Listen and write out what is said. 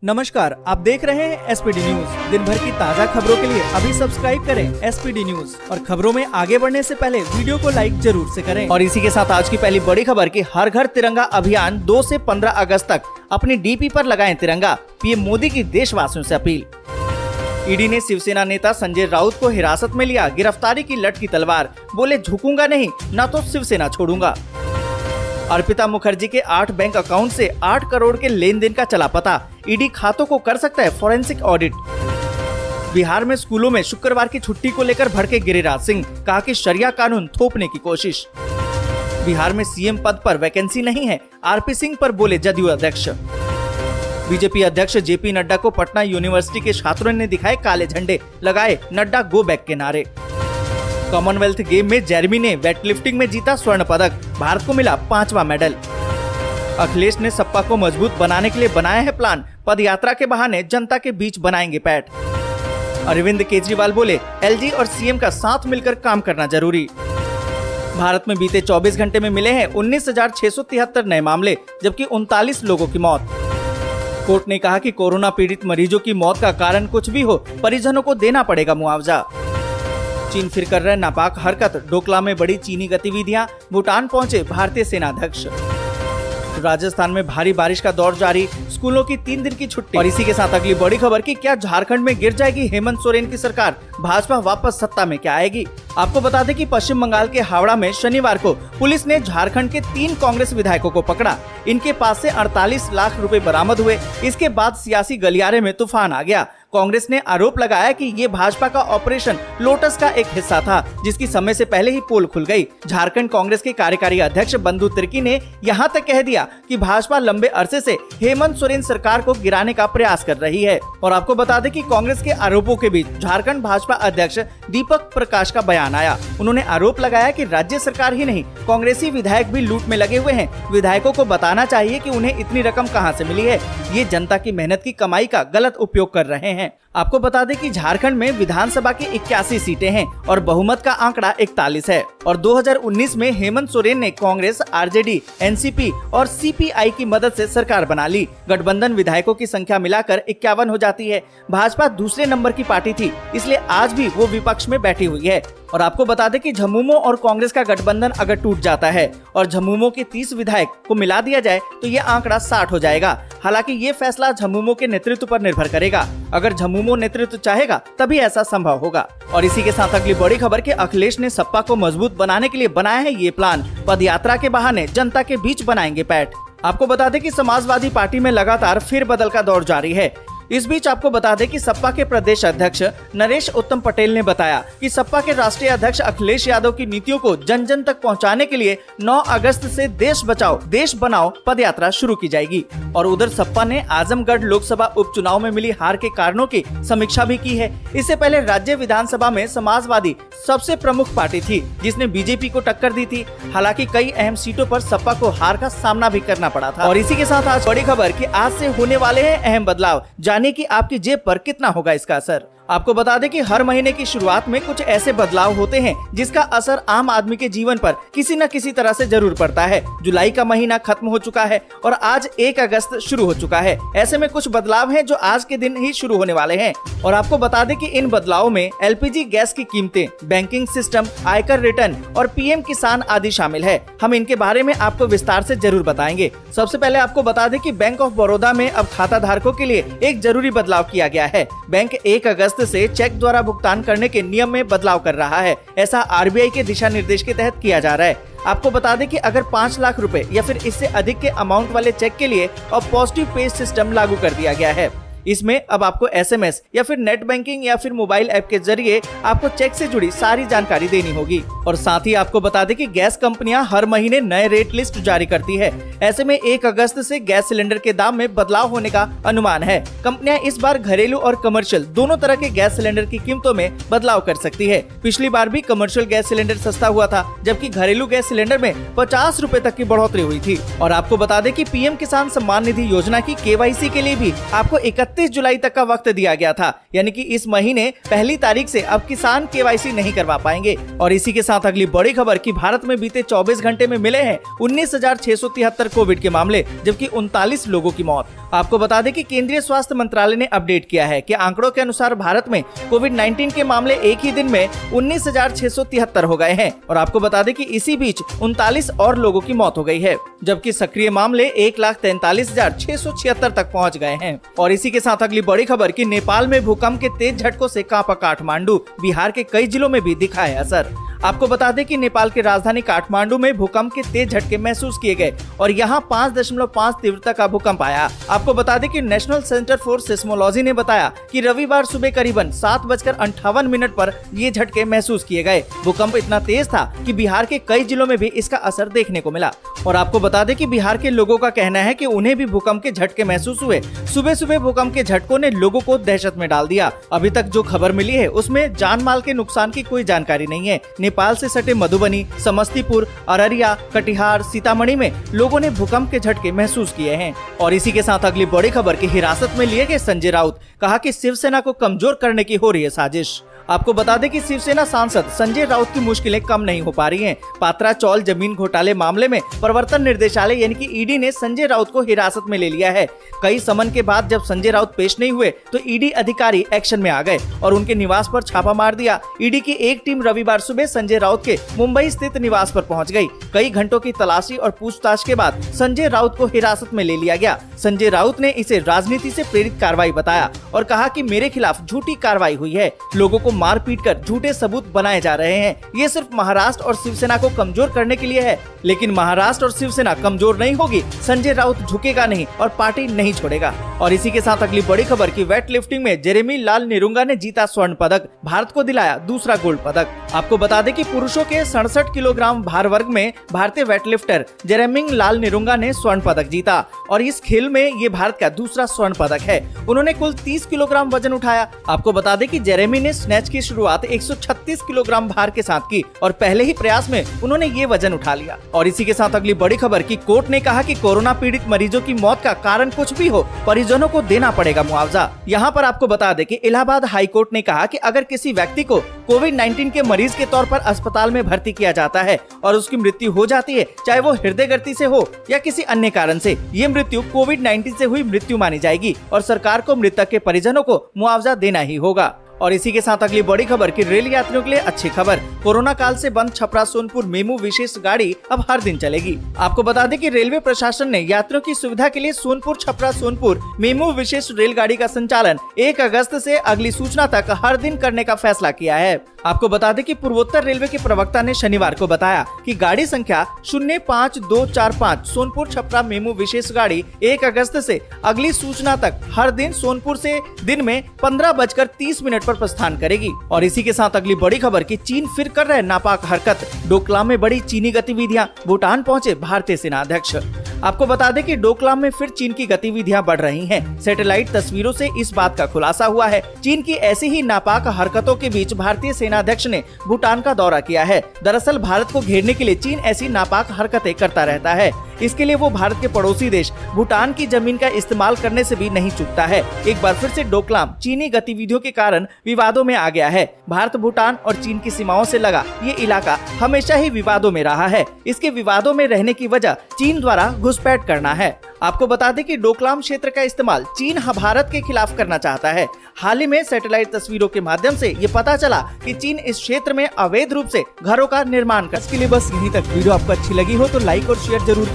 नमस्कार, आप देख रहे हैं एसपीडी न्यूज। दिन भर की ताज़ा खबरों के लिए अभी सब्सक्राइब करें एसपीडी न्यूज और खबरों में आगे बढ़ने से पहले वीडियो को लाइक जरूर से करें। और इसी के साथ आज की पहली बड़ी खबर की हर घर तिरंगा अभियान 2 से 15 अगस्त तक अपनी डीपी पर लगाएं तिरंगा, पीएम मोदी की देशवासियों से अपील। ईडी ने शिवसेना नेता संजय राउत को हिरासत में लिया, गिरफ्तारी की लटकी तलवार, बोले झुकूंगा नहीं, न तो शिवसेना छोड़ूंगा। अर्पिता मुखर्जी के 8 बैंक अकाउंट से 8 करोड़ के लेन देन का चला पता, ईडी खातों को कर सकता है फॉरेंसिक ऑडिट। बिहार में स्कूलों में शुक्रवार की छुट्टी को लेकर भड़के गिरिराज सिंह, कहा कि शरिया कानून थोपने की कोशिश। बिहार में सीएम पद पर वैकेंसी नहीं है, आरपी सिंह पर बोले जदयू अध्यक्ष। बीजेपी अध्यक्ष जेपी नड्डा को पटना यूनिवर्सिटी के छात्रों ने दिखाए काले झंडे, लगाए नड्डा गो बैक के नारे। कॉमनवेल्थ गेम में जेरेमी ने वेटलिफ्टिंग में जीता स्वर्ण पदक, भारत को मिला 5वां मेडल। अखिलेश ने सपा को मजबूत बनाने के लिए बनाया है प्लान, पदयात्रा के बहाने जनता के बीच बनाएंगे पैठ। अरविंद केजरीवाल बोले एलजी और सीएम का साथ मिलकर काम करना जरूरी। भारत में बीते 24 घंटे में मिले हैं 19,673 नए मामले, जबकि 39 लोगों की मौत। कोर्ट ने कहा कि कोरोना पीड़ित मरीजों की मौत का कारण कुछ भी हो, परिजनों को देना पड़ेगा मुआवजा। चीन फिर कर रहे नापाक हरकत, डोकला में बड़ी चीनी गतिविधियां, भूटान पहुंचे भारतीय सेनाध्यक्ष। राजस्थान में भारी बारिश का दौर जारी, स्कूलों की 3 दिन की छुट्टी। और इसी के साथ अगली बड़ी खबर की क्या झारखंड में गिर जाएगी हेमंत सोरेन की सरकार, भाजपा वापस सत्ता में क्या आएगी। आपको बता दें कि पश्चिम बंगाल के हावड़ा में शनिवार को पुलिस ने झारखंड के 3 कांग्रेस विधायकों को पकड़ा। इनके पास से 48 लाख रुपए बरामद हुए। इसके बाद सियासी गलियारे में तूफान आ गया। कांग्रेस ने आरोप लगाया कि ये भाजपा का ऑपरेशन लोटस का एक हिस्सा था, जिसकी समय से पहले ही पोल खुल गई। झारखंड कांग्रेस के कार्यकारी अध्यक्ष बंधु तिर्की ने यहां तक कह दिया कि भाजपा लंबे अरसे से हेमंत सोरेन सरकार को गिराने का प्रयास कर रही है। और आपको बता दें कि कांग्रेस के आरोपों के बीच झारखंड भाजपा अध्यक्ष दीपक प्रकाश का बयान आया। उन्होंने आरोप लगाया कि राज्य सरकार ही नहीं, कांग्रेसी विधायक भी लूट में लगे हुए हैं। विधायकों को बताना चाहिए कि उन्हें इतनी रकम कहां से मिली है। ये जनता की मेहनत की कमाई का गलत उपयोग कर रहे हैं। आपको बता दें कि झारखंड में विधानसभा की 81 सीटें हैं और बहुमत का आंकड़ा 41 है। और 2019 में हेमंत सोरेन ने कांग्रेस, आरजेडी, एनसीपी और सीपीआई की मदद से सरकार बना ली। गठबंधन विधायकों की संख्या मिलाकर 51 हो जाती है। भाजपा दूसरे नंबर की पार्टी थी, इसलिए आज भी वो विपक्ष में बैठी हुई है। और आपको बता दें कि झमुमो और कांग्रेस का गठबंधन अगर टूट जाता है और झमुमो के 30 विधायक को मिला दिया जाए तो ये आंकड़ा 60 हो जाएगा। हालांकि ये फैसला झमुमो के नेतृत्व पर निर्भर करेगा। अगर झमुमो नेतृत्व चाहेगा तभी ऐसा संभव होगा। और इसी के साथ अगली बड़ी खबर के अखिलेश ने सपा को मजबूत बनाने के लिए बनाया है ये प्लान, पदयात्रा के बहाने जनता के बीच बनाएंगे पैठ। आपको बता दें कि समाजवादी पार्टी में लगातार फेरबदल का दौर जारी है। इस बीच आपको बता दें कि सपा के प्रदेश अध्यक्ष नरेश उत्तम पटेल ने बताया कि सपा के राष्ट्रीय अध्यक्ष अखिलेश यादव की नीतियों को जन जन तक पहुंचाने के लिए 9 अगस्त से देश बचाओ देश बनाओ पदयात्रा शुरू की जाएगी। और उधर सपा ने आजमगढ़ लोकसभा उपचुनाव में मिली हार के कारणों की समीक्षा भी की है। इससे पहले राज्य विधानसभा में समाजवादी सबसे प्रमुख पार्टी थी, जिसने बीजेपी को टक्कर दी थी। हालांकि कई अहम सीटों पर सपा को हार का सामना भी करना पड़ा था। और इसी के साथ आज बड़ी खबर कि आज से होने वाले हैं अहम बदलाव, जानिए कि आपकी जेब पर कितना होगा इसका असर। आपको बता दें कि हर महीने की शुरुआत में कुछ ऐसे बदलाव होते हैं जिसका असर आम आदमी के जीवन पर किसी न किसी तरह से जरूर पड़ता है। जुलाई का महीना खत्म हो चुका है और आज 1 अगस्त शुरू हो चुका है। ऐसे में कुछ बदलाव हैं जो आज के दिन ही शुरू होने वाले हैं। और आपको बता दें कि इन बदलावों में एलपीजी गैस की कीमतें, बैंकिंग सिस्टम, आयकर रिटर्न और पीएम किसान आदि शामिल है। हम इनके बारे में आपको विस्तार से जरूर बताएंगे। सबसे पहले आपको बता दें कि बैंक ऑफ बड़ौदा में अब खाता धारकों के लिए एक जरूरी बदलाव किया गया है। बैंक 1 अगस्त से चेक द्वारा भुगतान करने के नियम में बदलाव कर रहा है। ऐसा आरबीआई के दिशा निर्देश के तहत किया जा रहा है। आपको बता दें कि अगर 5 लाख रुपए या फिर इससे अधिक के अमाउंट वाले चेक के लिए अब पॉजिटिव पे सिस्टम लागू कर दिया गया है। इसमें अब आपको एसएमएस या फिर नेट बैंकिंग या फिर मोबाइल ऐप के जरिए आपको चेक से जुड़ी सारी जानकारी देनी होगी। और साथ ही आपको बता दें कि गैस कंपनियां हर महीने नए रेट लिस्ट जारी करती है। ऐसे में 1 अगस्त से गैस सिलेंडर के दाम में बदलाव होने का अनुमान है। कंपनियां इस बार घरेलू और कमर्शियल दोनों तरह के गैस सिलेंडर की कीमतों में बदलाव कर सकती है। पिछली बार भी कमर्शियल गैस सिलेंडर सस्ता हुआ था, जबकि घरेलू गैस सिलेंडर में 50 रुपए तक की बढ़ोतरी हुई थी। और आपको बता दें कि पीएम किसान सम्मान निधि योजना की केवाईसी के लिए भी आपको 31 31 जुलाई तक का वक्त दिया गया था, यानी कि इस महीने 1 तारीख से अब किसान KYC नहीं करवा पाएंगे। और इसी के साथ अगली बड़ी खबर कि भारत में बीते 24 घंटे में मिले हैं 19,673 कोविड के मामले, जबकि 39 लोगों की मौत। आपको बता दें कि केंद्रीय स्वास्थ्य मंत्रालय ने अपडेट किया है कि आंकड़ों के अनुसार भारत में कोविड-19 के मामले एक ही दिन में 19,673 हो गए हैं। और आपको बता दें कि इसी बीच 39 और लोगों की मौत हो गई है, जबकि सक्रिय मामले 1,43,676 तक पहुंच गए हैं। और इसी के साथ अगली बड़ी खबर कि नेपाल में भूकंप के तेज झटकों से कांपा काठमांडू, बिहार के कई जिलों में भी दिखा है असर। आपको बता दें कि नेपाल की राजधानी काठमांडू में भूकंप के तेज झटके महसूस किए गए और यहाँ 5.5 तीव्रता का भूकंप आया। आपको बता दें कि नेशनल सेंटर फॉर सिस्मोलॉजी ने बताया कि रविवार सुबह करीबन 7:58 पर ये झटके महसूस किए गए। भूकंप इतना तेज था कि बिहार के कई जिलों में भी इसका असर देखने को मिला। और आपको बता दें कि बिहार के लोगों का कहना है कि उन्हें भी भूकंप के झटके महसूस हुए। सुबह सुबह भूकंप के झटकों ने लोगों को दहशत में डाल दिया। अभी तक जो खबर मिली है उसमें जान माल के नुकसान की कोई जानकारी नहीं है। नेपाल से सटे मधुबनी, समस्तीपुर, अररिया, कटिहार, सीतामढ़ी में लोगों ने भूकंप के झटके महसूस किए हैं। और इसी के साथ अगली बड़ी खबर की हिरासत में लिए गए संजय राउत, कहा कि शिवसेना को कमजोर करने की हो रही है साजिश। आपको बता दें कि शिवसेना सांसद संजय राउत की मुश्किलें कम नहीं हो पा रही हैं। पात्रा चौल जमीन घोटाले मामले में प्रवर्तन निर्देशालय यानी कि ईडी ने संजय राउत को हिरासत में ले लिया है। कई समन के बाद जब संजय राउत पेश नहीं हुए तो ईडी अधिकारी एक्शन में आ गए और उनके निवास पर छापा मार दिया। ईडी की एक टीम रविवार सुबह संजय राउत के मुंबई स्थित निवास पर पहुंच गई। कई घंटों की तलाशी और पूछताछ के बाद संजय राउत को हिरासत में ले लिया गया। संजय राउत ने इसे राजनीति से प्रेरित कार्रवाई बताया और कहा कि मेरे खिलाफ झूठी कार्रवाई हुई है, लोगों को मार पीट कर झूठे सबूत बनाए जा रहे हैं। ये सिर्फ महाराष्ट्र और शिवसेना को कमजोर करने के लिए है, लेकिन महाराष्ट्र और शिवसेना कमजोर नहीं होगी, संजय राउत झुकेगा नहीं और पार्टी नहीं छोड़ेगा। और इसी के साथ अगली बड़ी खबर की वेट लिफ्टिंग में जेरेमी लाल निरुंगा ने जीता स्वर्ण पदक, भारत को दिलाया दूसरा गोल्ड पदक। आपको बता दें कि पुरुषों के 67 किलोग्राम भार वर्ग में भारतीय वेट लिफ्टर जेरेमी लाल निरुंगा ने स्वर्ण पदक जीता और इस खेल में ये भारत का दूसरा स्वर्ण पदक है। उन्होंने कुल 30 किलोग्राम वजन उठाया। आपको बता दें कि जेरेमी ने स्नैच की शुरुआत 136 किलोग्राम भार के साथ की और पहले ही प्रयास में उन्होंने ये वजन उठा लिया। और इसी के साथ अगली बड़ी खबर की कोर्ट ने कहा कि कोरोना पीड़ित मरीजों की मौत का कारण कुछ भी हो, परिजनों को देना पड़ेगा मुआवजा। यहाँ पर आपको बता दें कि इलाहाबाद हाई कोर्ट ने कहा कि अगर किसी व्यक्ति को कोविड-19 के मरीज के तौर पर अस्पताल में भर्ती किया जाता है और उसकी मृत्यु हो जाती है, चाहे वो हृदय गति से हो या किसी अन्य कारण से, ये मृत्यु कोविड-19 से हुई मृत्यु मानी जाएगी और सरकार को मृतक के परिजनों को मुआवजा देना ही होगा। और इसी के साथ अगली बड़ी खबर की रेल यात्रियों के लिए अच्छी खबर, कोरोना काल से बंद छपरा सोनपुर मेमू विशेष गाड़ी अब हर दिन चलेगी। आपको बता दें कि रेलवे प्रशासन ने यात्रियों की सुविधा के लिए सोनपुर छपरा सोनपुर मेमू विशेष रेलगाड़ी का संचालन 1 अगस्त से अगली सूचना तक हर दिन करने का फैसला किया है। आपको बता दें कि पूर्वोत्तर रेलवे के प्रवक्ता ने शनिवार को बताया कि गाड़ी संख्या 05245 सोनपुर छपरा मेमू विशेष गाड़ी 1 अगस्त से अगली सूचना तक हर दिन सोनपुर से दिन में 15:30 पर प्रस्थान करेगी। और इसी के साथ अगली बड़ी खबर की चीन फिर कर रहे नापाक हरकत, डोकलाम में बड़ी चीनी गतिविधियां, भूटान पहुंचे भारतीय सेना अध्यक्ष। आपको बता दें कि डोकलाम में फिर चीन की गतिविधियां बढ़ रही हैं। सैटेलाइट तस्वीरों से इस बात का खुलासा हुआ है। चीन की ऐसी ही नापाक हरकतों के बीच भारतीय सेना अध्यक्ष ने भूटान का दौरा किया है। दरअसल भारत को घेरने के लिए चीन ऐसी नापाक हरकतें करता रहता है। इसके लिए वो भारत के पड़ोसी देश भूटान की जमीन का इस्तेमाल करने से भी नहीं चूकता है। एक बार फिर से डोकलाम चीनी गतिविधियों के कारण विवादों में आ गया है। भारत, भूटान और चीन की सीमाओं से लगा ये इलाका हमेशा ही विवादों में रहा है। इसके विवादों में रहने की वजह चीन द्वारा घुसपैठ करना है। आपको बता दें कि डोकलाम क्षेत्र का इस्तेमाल चीन भारत के खिलाफ करना चाहता है। हाल ही में सैटेलाइट तस्वीरों के माध्यम से ये पता चला कि चीन इस क्षेत्र में अवैध रूप से घरों का निर्माण कर। इसके लिए बस यहीं तक। वीडियो आपको अच्छी लगी हो तो लाइक और शेयर जरूर कर